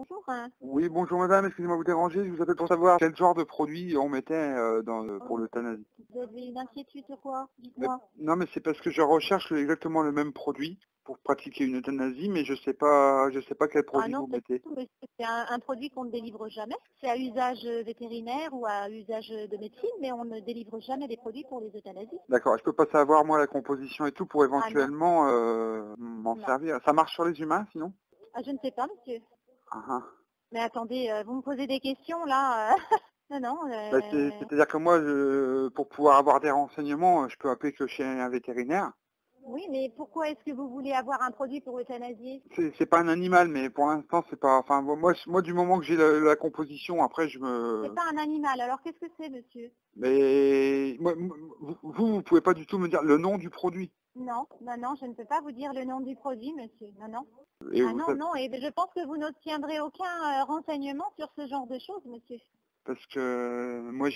bonjour. Oui, bonjour madame, excusez-moi de vous déranger, je vous appelle pour savoir quel genre de produit on mettait pour l'euthanasie. Vous avez une inquiétude sur quoi? Mais- Dites-moi. Non mais c'est parce que je recherche exactement le même produit pour pratiquer une euthanasie, mais je sais pas quel Ah produit non, vous pas du mettez. tout, monsieur. C'est un produit qu'on ne délivre jamais. C'est à usage vétérinaire ou à usage de médecine, mais on ne délivre jamais des produits pour les euthanasies. D'accord, je peux pas savoir moi la composition et tout pour Ah non, éventuellement m'en non. servir. Ça marche sur les humains sinon? Ah, je ne sais pas, monsieur. Ah, ah. Mais attendez, vous me posez des questions là. Non, non. Bah, c'est-à-dire que moi, pour pouvoir avoir des renseignements, je peux appeler que chez un vétérinaire. Oui, mais pourquoi est-ce que vous voulez avoir un produit pour euthanasier? C'est pas un animal, mais pour l'instant, c'est pas. Enfin, moi, du moment que j'ai la composition, après, je C'est me. pas un animal. Alors qu'est-ce que c'est, monsieur? Mais vous pouvez pas du tout me dire le nom du produit. Non, non, non, je ne peux pas vous dire le nom du produit, monsieur. Non, non. Et Ah vous, non, non, et je pense que vous n'obtiendrez aucun renseignement sur ce genre de choses, monsieur. parce que moi,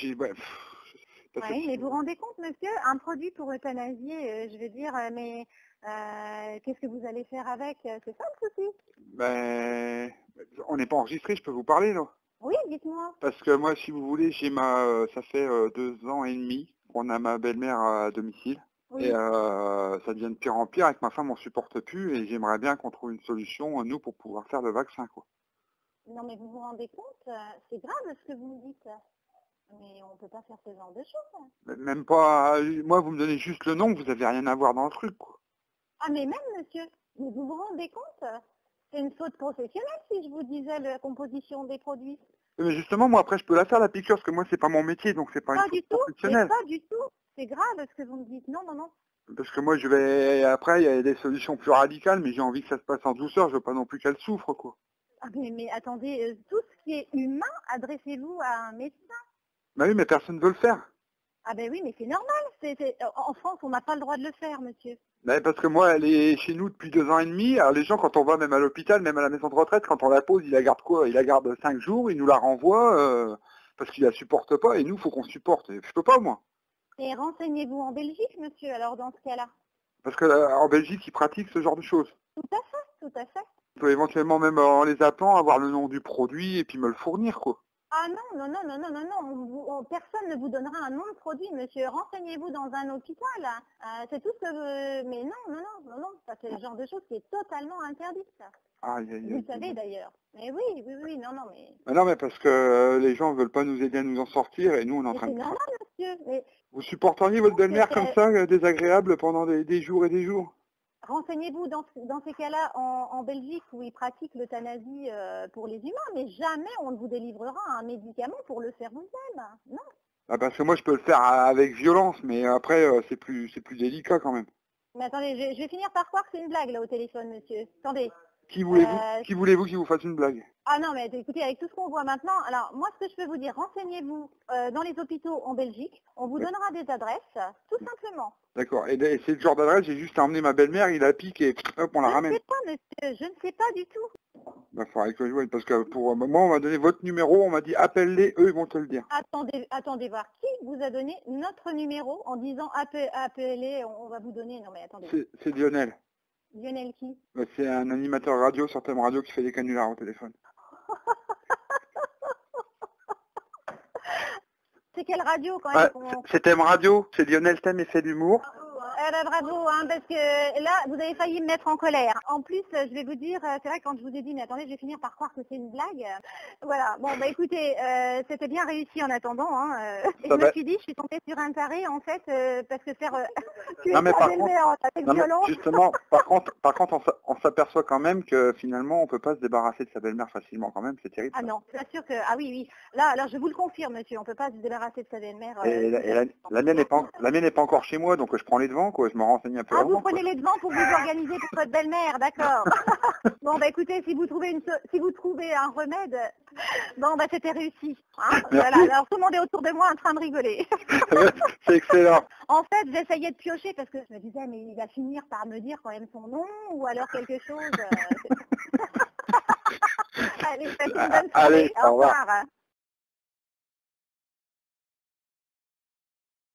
parce que Oui, mais vous vous rendez compte, monsieur, un produit pour euthanasier, je veux dire, mais qu'est-ce que vous allez faire avec? C'est ça le souci? ben, on n'est pas enregistré, je peux vous parler là. Oui, dites-moi. Parce que moi, si vous voulez, ça fait 2 ans et demi qu'on a ma belle-mère à domicile. Et Oui. ça devient de pire en pire. Avec ma femme, on supporte plus. Et j'aimerais bien qu'on trouve une solution, nous, pour pouvoir faire le vaccin, quoi. Non, mais vous vous rendez compte, c'est grave ce que vous me dites. Mais on ne peut pas faire ce genre de choses. Même pas. Moi, vous me donnez juste le nom, vous avez rien à voir dans le truc, quoi. Ah, mais même, monsieur, mais vous vous rendez compte? C'est une faute professionnelle si je vous disais la composition des produits. Mais justement, moi, après, je peux la faire, la piqûre, parce que moi, c'est pas mon métier, donc c'est pas une Pas faute du tout, mais professionnelle. pas du tout. C'est grave ce que vous me dites. Non, non, non. Parce que moi, après, il y a des solutions plus radicales, mais j'ai envie que ça se passe en douceur. Je veux pas non plus qu'elle souffre, quoi. Ah, mais attendez, tout ce qui est humain, adressez-vous à un médecin. Bah oui, mais personne veut le faire. Ah ben oui, mais c'est normal. En France, on n'a pas le droit de le faire, monsieur. Ben, parce que moi, elle est chez nous depuis 2 ans et demi. Alors les gens, quand on va même à l'hôpital, même à la maison de retraite, quand on la pose, ils la gardent quoi? Ils la gardent 5 jours, ils nous la renvoient parce qu'ils la supportent pas. Et nous, faut qu'on supporte. Et je peux pas, moi. Et renseignez-vous en Belgique, monsieur, alors dans ce cas-là. Parce que en Belgique, ils pratiquent ce genre de choses. Tout à fait, tout à fait. On peut éventuellement, même en les appelant, avoir le nom du produit et puis me le fournir, quoi. Ah non, non, non, non, non, non, non. Personne ne vous donnera un nom de produit, monsieur. Renseignez-vous dans un hôpital. C'est tout ce que mais non, non, non, non, non. Ça, c'est le genre de chose qui est totalement interdite, ça. Aïe, aïe, Vous le aïe, savez aïe. d'ailleurs. Mais oui, oui, oui, non, non, mais... Ben non, mais parce que les gens veulent pas nous aider à nous en sortir et nous, on est en Mais train c'est de... normal, monsieur. Mais Vous supporteriez votre belle-mère comme c'est- ça, désagréable pendant des jours et des jours? renseignez-vous dans ces cas-là en Belgique où ils pratiquent l'euthanasie pour les humains, mais jamais on ne vous délivrera un médicament pour le faire vous-même. Non. Ah, parce que moi, je peux le faire avec violence, mais après, c'est plus délicat quand même. Mais attendez, je vais finir par croire que c'est une blague là au téléphone, monsieur. Attendez. Qui voulez-vous Euh, qui voulez-vous qui vous fasse une blague? Ah non, mais écoutez, avec tout ce qu'on voit maintenant, alors moi ce que je peux vous dire, renseignez-vous dans les hôpitaux en Belgique, on vous donnera des adresses, tout simplement. D'accord. Et c'est le genre d'adresse, j'ai juste à emmener ma belle-mère, il la pique et hop, on la Je ne ramène. sais pas, monsieur, je ne sais pas du tout. Bah, faudrait que je voie, parce que pour moi, on m'a donné votre numéro, on m'a dit appelle-les, eux, ils vont te le dire. Attendez voir qui vous a donné notre numéro en disant appelez, on va vous donner. Non mais attendez. C'est Lionel. Lionel qui? Bah, c'est un animateur radio sur Thème Radio qui fait des canulars au téléphone. C'est quelle radio quand Ah, même c'est Thème Radio, c'est Lionel Thème et fait d'humour. bravo, hein, parce que là, vous avez failli me mettre en colère. En plus, je vais vous dire, c'est vrai, quand je vous ai dit, mais attendez, je vais finir par croire que c'est une blague. Voilà, bon, bah écoutez, c'était bien réussi en attendant. Hein, et je me suis dit, je suis tombée sur un taré, en fait, parce que faire tuer Non mais sa par belle-mère avec non, mais violence. justement, par contre, on s'aperçoit quand même que finalement, on peut pas se débarrasser de sa belle-mère facilement quand même, c'est terrible. Ah Ça. non, c'est sûr que... Ah oui, oui. Là, alors je vous le confirme, monsieur, on ne peut pas se débarrasser de sa belle-mère. La mienne n'est pas encore chez moi, donc je prends les devants, quoi. Je me renseigne un peu Ah, vous avant. prenez les devants pour vous organiser pour votre belle-mère, d'accord. Bon, bah écoutez, si vous trouvez un remède, bon, bah c'était réussi. Hein, voilà, alors tout le monde est autour de moi en train de rigoler. C'est excellent. En fait, j'essayais de piocher parce que je me disais, mais il va finir par me dire quand même son nom ou alors quelque chose. Allez, passez une bonne soirée. Allez, Au au revoir. revoir.